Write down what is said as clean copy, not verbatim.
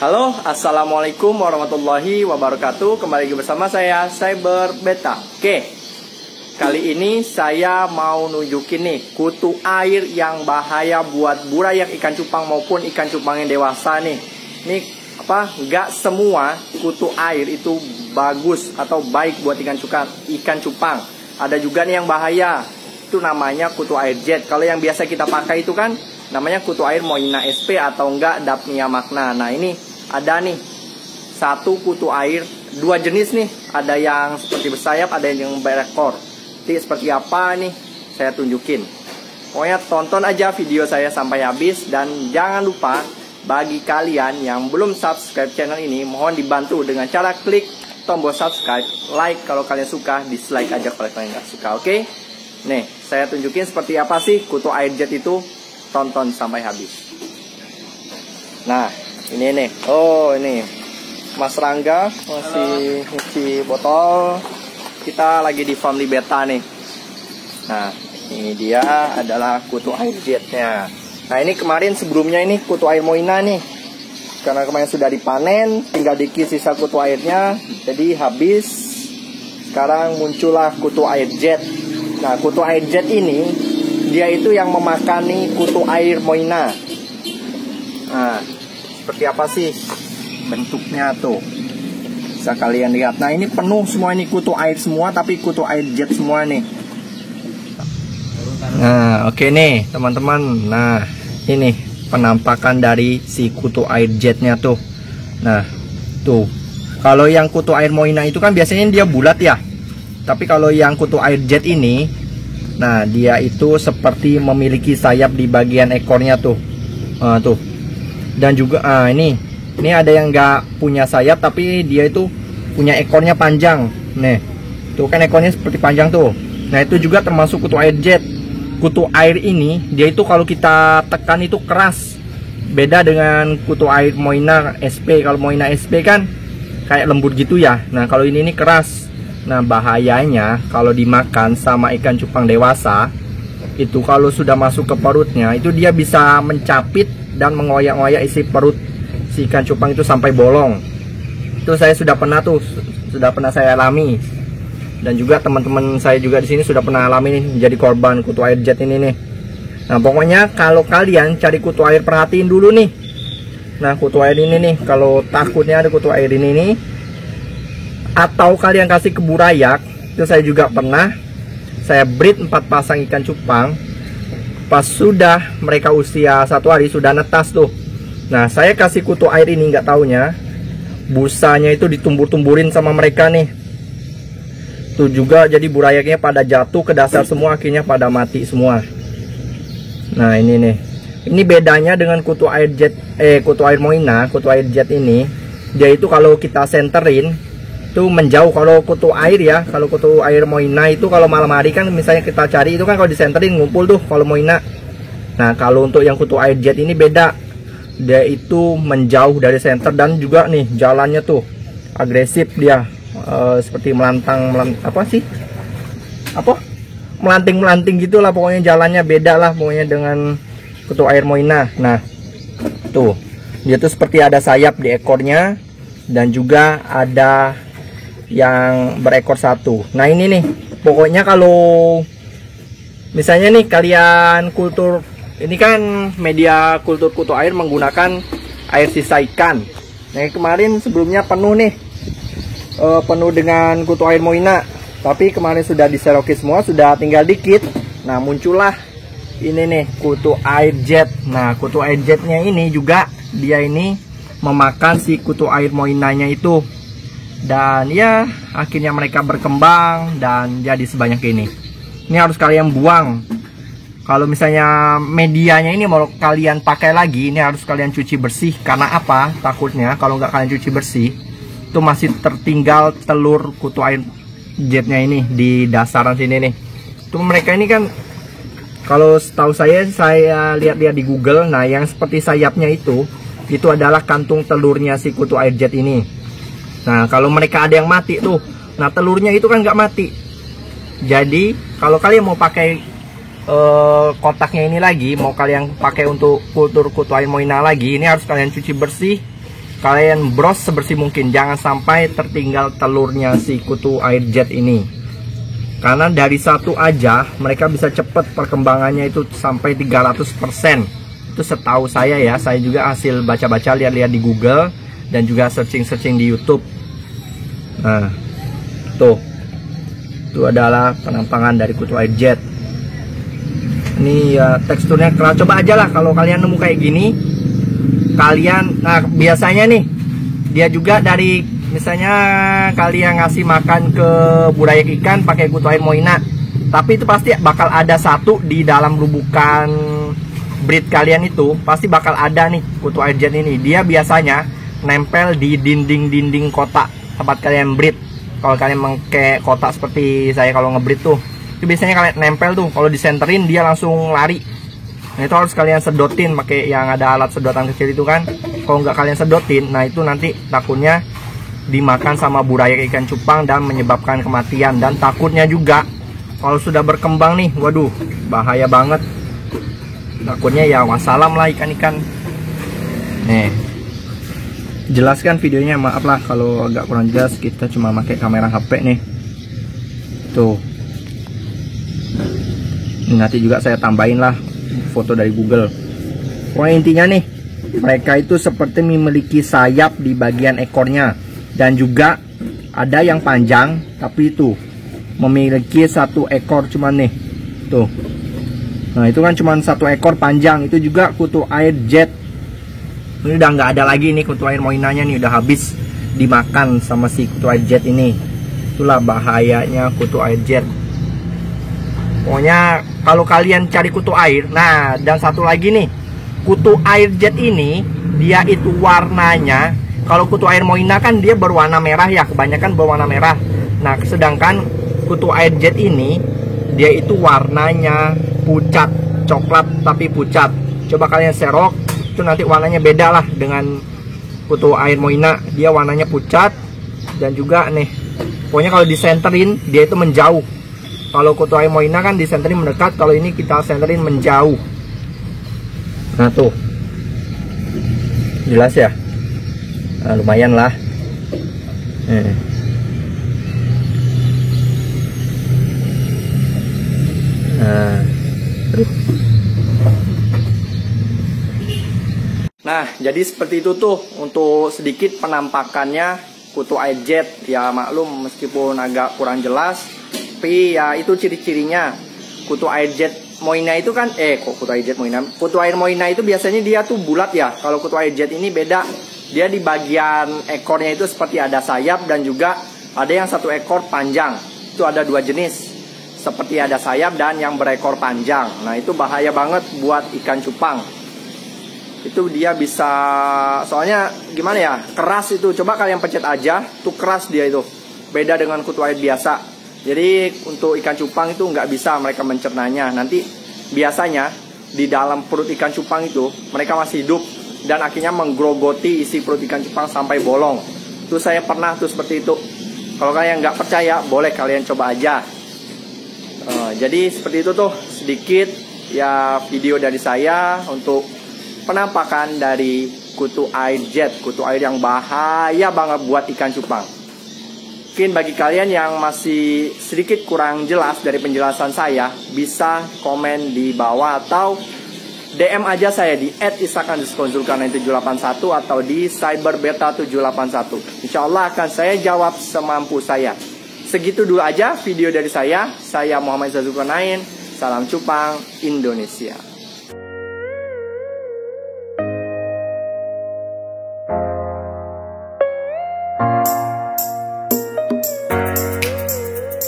Halo, assalamualaikum warahmatullahi wabarakatuh. Kembali lagi bersama saya, Cyber Beta. Oke, kali ini saya mau nunjukin nih kutu air yang bahaya buat burayak ikan cupang maupun ikan cupang yang dewasa nih. Ini nggak semua kutu air itu bagus atau baik buat ikan cupang. Ada juga nih yang bahaya. Itu namanya kutu air jet. Kalau yang biasa kita pakai itu kan namanya kutu air Moina SP atau enggak Daphnia magna. Nah, ini ada nih satu kutu air, dua jenis nih. Ada yang seperti bersayap, ada yang berekor. Jadi seperti apa nih saya tunjukin. Pokoknya tonton aja video saya sampai habis. Dan jangan lupa, bagi kalian yang belum subscribe channel ini, mohon dibantu dengan cara klik tombol subscribe, like kalau kalian suka, dislike aja kalau kalian nggak suka, oke? Nih, saya tunjukin seperti apa sih kutu air jet itu. Tonton sampai habis. Nah, ini nih. Oh, ini Mas Rangga masih nyuci botol. Kita lagi di Family Beta nih. Nah, ini dia adalah kutu air jetnya. Nah, ini kemarin sebelumnya ini kutu air Moina nih. Karena kemarin sudah dipanen, tinggal dikit sisa kutu airnya, jadi habis. Sekarang muncullah kutu air jet. Nah, kutu air jet ini dia itu yang memakani kutu air Moina. Nah, seperti apa sih bentuknya tuh, bisa kalian lihat. Nah, ini penuh semua, ini kutu air semua, tapi kutu air jet semua nih. Nah, oke nih teman-teman. Nah, ini penampakan dari si kutu air jetnya tuh. Nah, tuh. Kalau yang kutu air Moina itu kan biasanya dia bulat ya. Tapi kalau yang kutu air jet ini, nah dia itu seperti memiliki sayap di bagian ekornya tuh. Tuh. Dan juga ini ada yang nggak punya sayap tapi dia itu punya ekornya panjang. Nih, tuh kan ekornya seperti panjang tuh. Nah, itu juga termasuk kutu air jet. Kutu air ini dia itu kalau kita tekan itu keras. Beda dengan kutu air Moina SP. Kalau Moina SP kan kayak lembut gitu ya. Nah, kalau ini keras. Nah, bahayanya kalau dimakan sama ikan cupang dewasa itu, kalau sudah masuk ke perutnya itu dia bisa mencapit dan mengoyak-ngoyak isi perut si ikan cupang itu sampai bolong. Itu saya sudah pernah saya alami. Dan juga teman-teman saya juga di sini sudah pernah alami nih, jadi korban kutu air jet ini nih. Nah, pokoknya kalau kalian cari kutu air, perhatiin dulu nih. Nah, kutu air ini nih, kalau takutnya ada kutu air ini nih, atau kalian kasih ke burayak, itu saya juga pernah. Saya breed 4 pasang ikan cupang. Pas sudah mereka usia 1 hari, sudah netas tuh. Nah, saya kasih kutu air ini, nggak taunya busanya itu ditumbur-tumburin sama mereka nih. Tuh juga jadi burayaknya pada jatuh ke dasar semua, akhirnya pada mati semua. Nah, ini nih. Ini bedanya dengan kutu air jet, kutu air Moina. Kutu air jet ini dia itu kalau kita senterin itu menjauh. Kalau kutu air ya, kalau kutu air Moina itu kalau malam hari kan misalnya kita cari itu kan, kalau disenterin ngumpul tuh kalau Moina. Nah, kalau untuk yang kutu air jet ini beda. Dia itu menjauh dari senter, dan juga nih jalannya tuh agresif dia. Seperti melanting gitulah, pokoknya jalannya beda lah pokoknya dengan kutu air Moina. Nah, tuh dia tuh seperti ada sayap di ekornya, dan juga ada yang berekor satu. Nah, ini nih pokoknya kalau misalnya nih kalian kultur, ini kan media kultur kutu air menggunakan air sisa ikan. Nah, kemarin sebelumnya penuh nih, penuh dengan kutu air Moina, tapi kemarin sudah diserokin semua, sudah tinggal dikit. Nah, muncullah ini nih kutu air jet. Nah, kutu air jetnya ini juga dia ini memakan si kutu air Moinanya itu. Dan ya akhirnya mereka berkembang dan jadi sebanyak ini. Ini harus kalian buang. Kalau misalnya medianya ini mau kalian pakai lagi, ini harus kalian cuci bersih. Karena apa? Takutnya kalau nggak kalian cuci bersih, itu masih tertinggal telur kutu air jetnya ini di dasaran sini nih. Itu mereka ini kan, kalau setahu saya lihat-lihat di Google, nah yang seperti sayapnya itu adalah kantung telurnya si kutu air jet ini. Nah, kalau mereka ada yang mati tuh, nah telurnya itu kan nggak mati. Jadi kalau kalian mau pakai kotaknya ini lagi, mau kalian pakai untuk kultur kutu air moina lagi, ini harus kalian cuci bersih, kalian bros sebersih mungkin, jangan sampai tertinggal telurnya si kutu air jet ini. Karena dari satu aja mereka bisa cepet perkembangannya itu sampai 300%. Itu setahu saya ya, saya juga hasil baca-baca, lihat-lihat di Google dan juga searching-searching di YouTube. Nah, tuh. Itu adalah penampakan dari kutu air jet. Ini ya teksturnya keras. Coba aja lah kalau kalian nemu kayak gini. Kalian, nah biasanya nih dia juga dari misalnya kalian ngasih makan ke burayak ikan pakai kutu air moina. Tapi itu pasti bakal ada satu di dalam rubukan breed kalian, itu pasti bakal ada nih kutu air jet ini. Dia biasanya nempel di dinding-dinding kotak tempat kalian breed. Kalau kalian pakai kotak seperti saya kalau ngebreed tuh, itu biasanya kalian nempel tuh. Kalau disenterin dia langsung lari. Nah itu harus kalian sedotin pakai yang ada alat sedotan kecil itu kan. Kalau nggak kalian sedotin, nah itu nanti takutnya dimakan sama burayak ikan cupang dan menyebabkan kematian. Dan takutnya juga kalau sudah berkembang nih, waduh bahaya banget. Takutnya ya wassalam lah ikan-ikan. Nih, jelaskan videonya, maaf lah kalau agak kurang jelas, kita cuma pakai kamera HP nih. Tuh. Ini nanti juga saya tambahin lah foto dari Google. Pokoknya intinya nih, mereka itu seperti memiliki sayap di bagian ekornya. Dan juga ada yang panjang, tapi itu memiliki satu ekor cuman nih. Tuh. Nah itu kan cuma satu ekor panjang. Itu juga kutu air jet. Ini udah nggak ada lagi nih kutu air moinanya nih, udah habis dimakan sama si kutu air jet ini. Itulah bahayanya kutu air jet. Pokoknya kalau kalian cari kutu air, nah dan satu lagi nih, kutu air jet ini dia itu warnanya, kalau kutu air moina kan dia berwarna merah ya, kebanyakan berwarna merah. Nah sedangkan kutu air jet ini dia itu warnanya pucat, coklat tapi pucat. Coba kalian serok, itu nanti warnanya beda lah dengan kutu air moina. Dia warnanya pucat dan juga nih, pokoknya kalau disenterin dia itu menjauh. Kalau kutu air moina kan disenterin mendekat, kalau ini kita senterin menjauh. Nah tuh, jelas ya. Nah, lumayan lah. Nah, jadi seperti itu tuh untuk sedikit penampakannya kutu air jet. Ya maklum meskipun agak kurang jelas, tapi ya itu ciri-cirinya. Kutu air jet moina itu kan kutu air jet moina. Kutu air moina itu biasanya dia tuh bulat ya. Kalau kutu air jet ini beda. Dia di bagian ekornya itu seperti ada sayap dan juga ada yang satu ekor panjang. Itu ada dua jenis. Seperti ada sayap dan yang berekor panjang. Nah itu bahaya banget buat ikan cupang. Itu dia bisa, soalnya gimana ya, keras itu. Coba kalian pencet aja, tuh keras dia itu. Beda dengan kutu air biasa. Jadi untuk ikan cupang itu nggak bisa mereka mencernanya. Nanti biasanya di dalam perut ikan cupang itu mereka masih hidup dan akhirnya menggerogoti isi perut ikan cupang sampai bolong. Itu saya pernah tuh seperti itu. Kalau kalian nggak percaya, boleh kalian coba aja. Jadi seperti itu tuh sedikit ya video dari saya untuk penampakan dari kutu air jet, kutu air yang bahaya banget buat ikan cupang. Mungkin bagi kalian yang masih sedikit kurang jelas dari penjelasan saya, bisa komen di bawah atau DM aja saya di @isakan_zulkarnain781 atau di cyberbeta781. Insya Allah akan saya jawab semampu saya. Segitu dulu aja video dari saya. Saya Muhammad Zulkarnain. Salam cupang Indonesia.